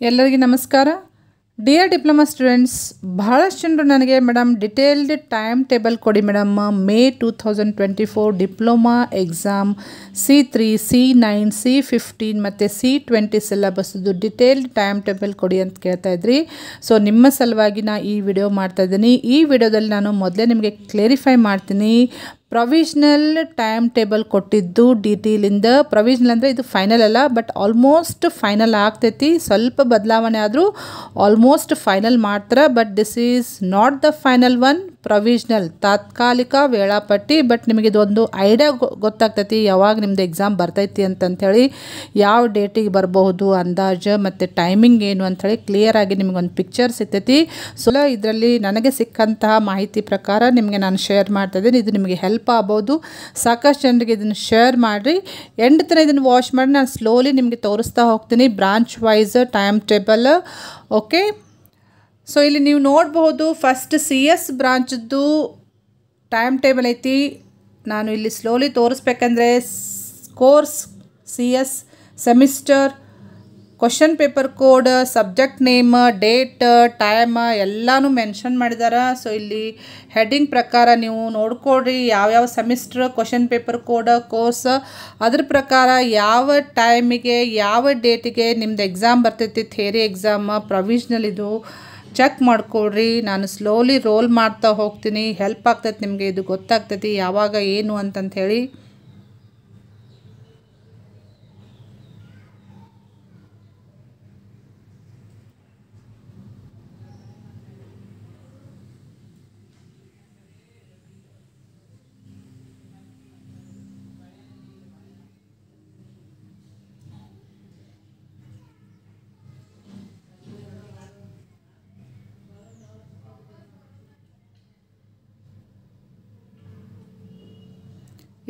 ಎಲ್ಲರಿಗೂ ನಮಸ್ಕಾರ. Dear diploma students, ಬಹಳಷ್ಟು ಜನರು ನನಗೆ ಮೇಡಮ್ ಡಿಟೇಲ್ಡ್ ಟೈಮ್ ಟೇಬಲ್ ಕೊಡಿ madam, May 2024 diploma exam C3, C9, C15 ಮತ್ತು C20 ಸಿಲೆಬಸ್ದು ಡಿಟೇಲ್ಡ್ ಟೈಮ್ ಟೇಬಲ್ ಕೊಡಿ ಅಂತ ಕೇಳ್ತಾ ಇದ್ರಿ. ಸೊ ನಿಮ್ಮ ಸಲುವಾಗಿ ನಾನು ಈ ವಿಡಿಯೋ ಮಾಡ್ತಾ ಇದ್ದೀನಿ. ಈ ವಿಡಿಯೋದಲ್ಲಿ ನಾನು ಮೊದಲೇ ನಿಮಗೆ ಕ್ಲೇರಿಫೈ ಮಾಡ್ತೀನಿ. ಪ್ರೊವಿಷನಲ್ ಟೈಮ್ ಟೇಬಲ್ ಕೊಟ್ಟಿದ್ದು ಡೀಟೇಲಿಂದ. ಪ್ರೊವಿಷನಲ್ ಅಂದರೆ ಇದು ಫೈನಲ್ ಅಲ್ಲ, ಬಟ್ ಆಲ್ಮೋಸ್ಟ್ ಫೈನಲ್ ಆಗ್ತೈತಿ. ಸ್ವಲ್ಪ ಬದಲಾವಣೆ ಆದರೂ ಆಲ್ಮೋಸ್ಟ್ ಫೈನಲ್ ಮಾಡ್ತಾರೆ. But this is not the final one. Provisional ತಾತ್ಕಾಲಿಕ ವೇಳಾಪಟ್ಟಿ. ಬಟ್ ನಿಮಗೆ ಇದೊಂದು ಐಡಿಯಾ ಗೊತ್ತಾಗ್ತೈತಿ ಯಾವಾಗ ನಿಮ್ಮದು ಎಕ್ಸಾಮ್ ಬರ್ತೈತಿ ಅಂತಂಥೇಳಿ, ಯಾವ ಡೇಟಿಗೆ ಬರಬಹುದು ಅಂದಾಜು ಮತ್ತು ಟೈಮಿಂಗ್ ಏನು ಅಂಥೇಳಿ ಕ್ಲಿಯರಾಗಿ ನಿಮಗೊಂದು ಪಿಕ್ಚರ್ ಸಿಗ್ತೈತಿ. ಸೊ ಇದರಲ್ಲಿ ನನಗೆ ಸಿಕ್ಕಂತಹ ಮಾಹಿತಿ ಪ್ರಕಾರ ನಿಮಗೆ ನಾನು ಶೇರ್ ಮಾಡ್ತಾ ಇದ್ದೀನಿ. ಇದು ನಿಮಗೆ ಹೆಲ್ಪ್ ಆಗ್ಬೋದು. ಸಾಕಷ್ಟು ಜನರಿಗೆ ಇದನ್ನು ಶೇರ್ ಮಾಡಿರಿ. ಎಂಡ್ ತನಕ ಇದನ್ನು ವಾಚ್ ಮಾಡಿ ನಾನು ಸ್ಲೋಲಿ ನಿಮಗೆ ತೋರಿಸ್ತಾ ಹೋಗ್ತೀನಿ branch wise time table. Okay, so ಇಲ್ಲಿ ನೀವು ನೋಡಬಹುದು ಫಸ್ಟ್ CS ಬ್ರಾಂಚದ್ದು ಟೈಮ್ ಟೇಬಲ್ ಐತಿ. ನಾನು ಇಲ್ಲಿ ಸ್ಲೋಲಿ ತೋರಿಸ್ಬೇಕಂದ್ರೆ course CS semester, question paper code, subject name, date, time ಎಲ್ಲನೂ ಮೆನ್ಷನ್ ಮಾಡಿದ್ದಾರೆ. ಸೊ ಇಲ್ಲಿ ಹೆಡ್ಡಿಂಗ್ ಪ್ರಕಾರ ನೀವು ನೋಡ್ಕೊಳ್ರಿ ಯಾವ್ಯಾವ semester, question paper code, course, ಅದ್ರ ಪ್ರಕಾರ ಯಾವ ಟೈಮಿಗೆ ಯಾವ ಡೇಟಿಗೆ ನಿಮ್ದು ಎಕ್ಸಾಮ್ ಬರ್ತೈತಿ, ಥಿಯರಿ ಎಕ್ಸಾಮ್, ಪ್ರೊವಿಷನಲ್ ಇದು ಚೆಕ್ ಮಾಡ್ಕೊಳ್ರಿ. ನಾನು ಸ್ಲೋಲಿ ರೋಲ್ ಮಾಡ್ತಾ ಹೋಗ್ತೀನಿ. ಹೆಲ್ಪ್ ಆಗ್ತೈತೆ ನಿಮಗೆ, ಇದು ಗೊತ್ತಾಗ್ತೈತಿ ಯಾವಾಗ ಏನು ಅಂತಂಥೇಳಿ.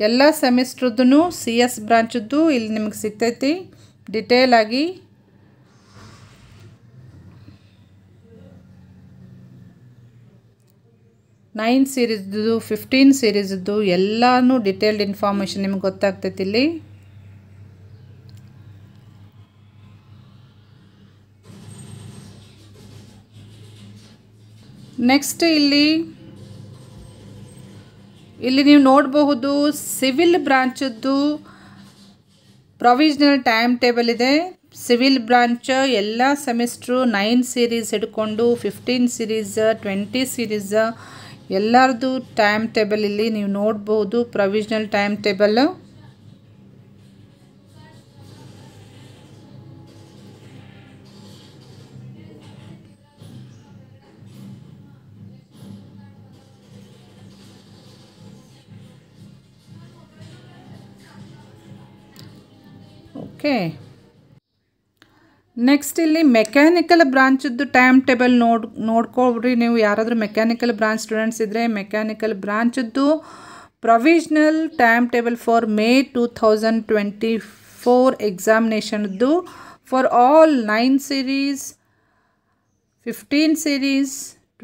ಎಲ್ಲ ಸೆಮಿಸ್ಟ್ರದ್ದು CS ಬ್ರಾಂಚದ್ದು ಇಲ್ಲಿ ನಿಮಗೆ ಸಿಗ್ತೈತಿ ಡಿಟೇಲ್ ಆಗಿ. ನೈನ್ ಸೀರೀಸ್ದು, 15 ಸೀರೀಸ್ದು ಎಲ್ಲನೂ ಡಿಟೇಲ್ಡ್ ಇನ್ಫಾರ್ಮೇಷನ್ ನಿಮ್ಗೆ ಗೊತ್ತಾಗ್ತೈತಿ ಇಲ್ಲಿ. ನೆಕ್ಸ್ಟ್ ಇಲ್ಲಿ ನೀವು ನೋಡಬಹುದು ಸಿವಿಲ್ ಬ್ರಾಂಚದ್ದು ಪ್ರೊವಿಷನಲ್ ಟೈಮ್ ಟೇಬಲ್ ಇದೆ. ಸಿವಿಲ್ ಬ್ರಾಂಚ್ ಎಲ್ಲ ಸೆಮಿಸ್ಟ್ರು 9 ಸೀರೀಸ್ ಹಿಡ್ಕೊಂಡು 15 ಸೀರೀಸ್, 20 ಸೀರೀಸ್ ಎಲ್ಲರದು ಟೈಮ್ ಟೇಬಲ್ ಇಲ್ಲಿ ನೀವು ನೋಡಬಹುದು. Provisional time table okay. Next ಇಲ್ಲಿ ಮೆಕ್ಯಾನಿಕಲ್ ಬ್ರಾಂಚದ್ದು ಟೈಮ್ ಟೇಬಲ್ ನೋಡ್ಕೊಳ್ರಿ. ನೀವು ಯಾರಾದರೂ ಮೆಕ್ಯಾನಿಕಲ್ ಬ್ರಾಂಚ್ ಸ್ಟೂಡೆಂಟ್ಸ್ ಇದ್ದರೆ ಮೆಕ್ಯಾನಿಕಲ್ ಬ್ರಾಂಚದ್ದು provisional time table for May 2024 ಎಕ್ಸಾಮಿನೇಷನ್ದು for all 9 series, 15 series,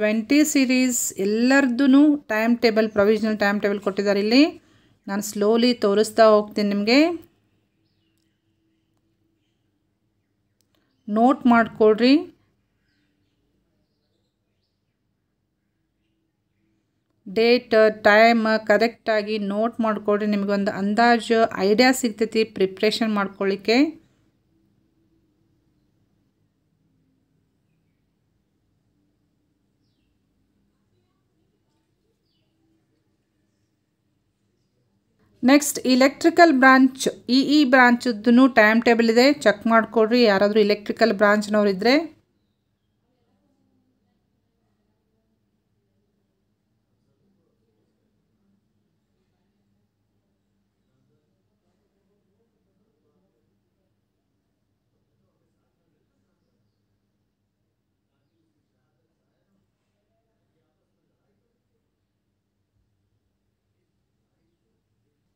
20 series ಎಲ್ಲರದ್ದು time table provisional time table ಕೊಟ್ಟಿದ್ದಾರೆ ಇಲ್ಲಿ. ನಾನು ಸ್ಲೋಲಿ ತೋರಿಸ್ತಾ ಹೋಗ್ತೀನಿ ನಿಮಗೆ, ನೋಟ್ ಮಾಡ್ಕೊಳ್ರಿ. ಡೇಟ್, ಟೈಮ್ ಕರೆಕ್ಟಾಗಿ ನೋಟ್ ಮಾಡ್ಕೊಳ್ರಿ. ನಿಮಗೊಂದು ಅಂದಾಜು ಐಡಿಯಾ ಸಿಗ್ತೈತಿ ಪ್ರಿಪ್ರೇಷನ್ ಮಾಡ್ಕೊಳ್ಳಿಕ್ಕೆ. ನೆಕ್ಸ್ಟ್ ಇಲೆಕ್ಟ್ರಿಕಲ್ ಬ್ರಾಂಚ್ EE ಬ್ರಾಂಚದ್ದು ಟೈಮ್ ಟೇಬಲ್ ಇದೆ, ಚೆಕ್ ಮಾಡ್ಕೊಳ್ರಿ ಯಾರಾದರೂ ಇಲೆಕ್ಟ್ರಿಕಲ್ ಬ್ರಾಂಚ್ನವ್ರು ಇದ್ದರೆ.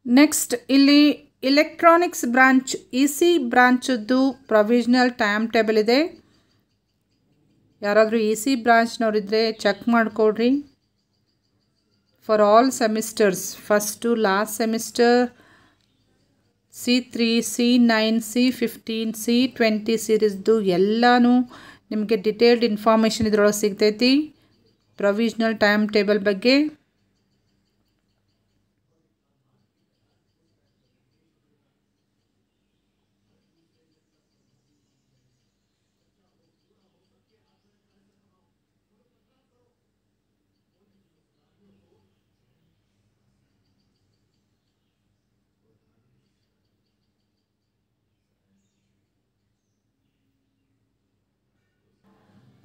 ನೆಕ್ಸ್ಟ್ ಇಲ್ಲಿ ಇಲೆಕ್ಟ್ರಾನಿಕ್ಸ್ ಬ್ರಾಂಚ್ EC ಬ್ರಾಂಚದ್ದು ಪ್ರೊವಿಷನಲ್ ಟೈಮ್ ಟೇಬಲ್ ಇದೆ. ಯಾರಾದರೂ EC ಬ್ರಾಂಚ್ನವರಿದ್ದರೆ ಚೆಕ್ ಮಾಡ್ಕೊಳ್ರಿ. For all semesters, first to last semester, C3, C9, C15, C20 ಸೀರೀಸ್ದು ಎಲ್ಲನೂ ನಿಮಗೆ ಡಿಟೇಲ್ಡ್ ಇನ್ಫಾರ್ಮೇಷನ್ ಇದರೊಳಗೆ ಸಿಗ್ತೈತಿ ಪ್ರೊವಿಷನಲ್ ಟೈಮ್ ಟೇಬಲ್ ಬಗ್ಗೆ.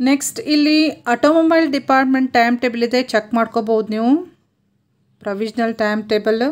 ನೆಕ್ಸ್ಟ್ ಇಲ್ಲಿ ಆಟೋಮೊಬೈಲ್ ಡಿಪಾರ್ಟ್ಮೆಂಟ್ ಟೈಮ್ ಟೇಬಲ್ ಇದೆ, ಚೆಕ್ ಮಾಡ್ಕೋಬೋದು ನೀವು ಪ್ರೊವಿಷನಲ್ ಟೈಮ್ ಟೇಬಲ್.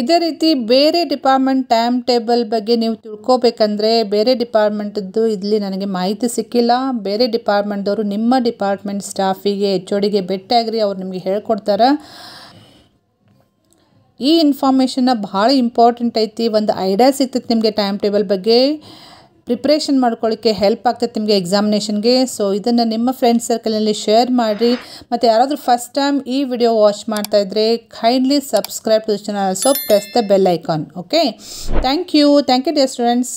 ಇದೇ ರೀತಿ ಬೇರೆ ಡಿಪಾರ್ಟ್ಮೆಂಟ್ ಟೈಮ್ ಟೇಬಲ್ ಬಗ್ಗೆ ನೀವು ತಿಳ್ಕೊಬೇಕಂದ್ರೆ ಬೇರೆ ಡಿಪಾರ್ಟ್ಮೆಂಟದ್ದು ಇಲ್ಲಿ ನನಗೆ ಮಾಹಿತಿ ಸಿಕ್ಕಿಲ್ಲ. ಬೇರೆ ಡಿಪಾರ್ಟ್ಮೆಂಟ್ದವರು ನಿಮ್ಮ ಡಿಪಾರ್ಟ್ಮೆಂಟ್ ಸ್ಟಾಫಿಗೆ HODಗೆ ಭೇಟಿಯಾಗ್ರಿ, ಅವ್ರು ನಿಮಗೆ ಹೇಳ್ಕೊಡ್ತಾರೆ. ಈ ಇನ್ಫಾರ್ಮೇಷನ್ನ ಭಾಳ ಇಂಪಾರ್ಟೆಂಟ್ ಐತಿ. ಒಂದು ಐಡಿಯಾ ಸಿಗ್ತೈತೆ ನಿಮಗೆ ಟೈಮ್ ಟೇಬಲ್ ಬಗ್ಗೆ, ಪ್ರಿಪ್ರೇಷನ್ ಮಾಡ್ಕೊಳ್ಳಿಕ್ಕೆ ಹೆಲ್ಪ್ ಆಗ್ತೈತೆ ನಿಮಗೆ ಎಕ್ಸಾಮಿನೇಷನ್ಗೆ. ಸೊ ಇದನ್ನು ನಿಮ್ಮ ಫ್ರೆಂಡ್ಸ್ ಸರ್ಕಲಲ್ಲಿ ಶೇರ್ ಮಾಡಿರಿ. ಮತ್ತು ಯಾರಾದರೂ ಫಸ್ಟ್ ಟೈಮ್ ಈ ವಿಡಿಯೋ ವಾಚ್ ಮಾಡ್ತಾಯಿದ್ರೆ kindly subscribe to the channel, also press the bell icon. Okay, thank you dear students.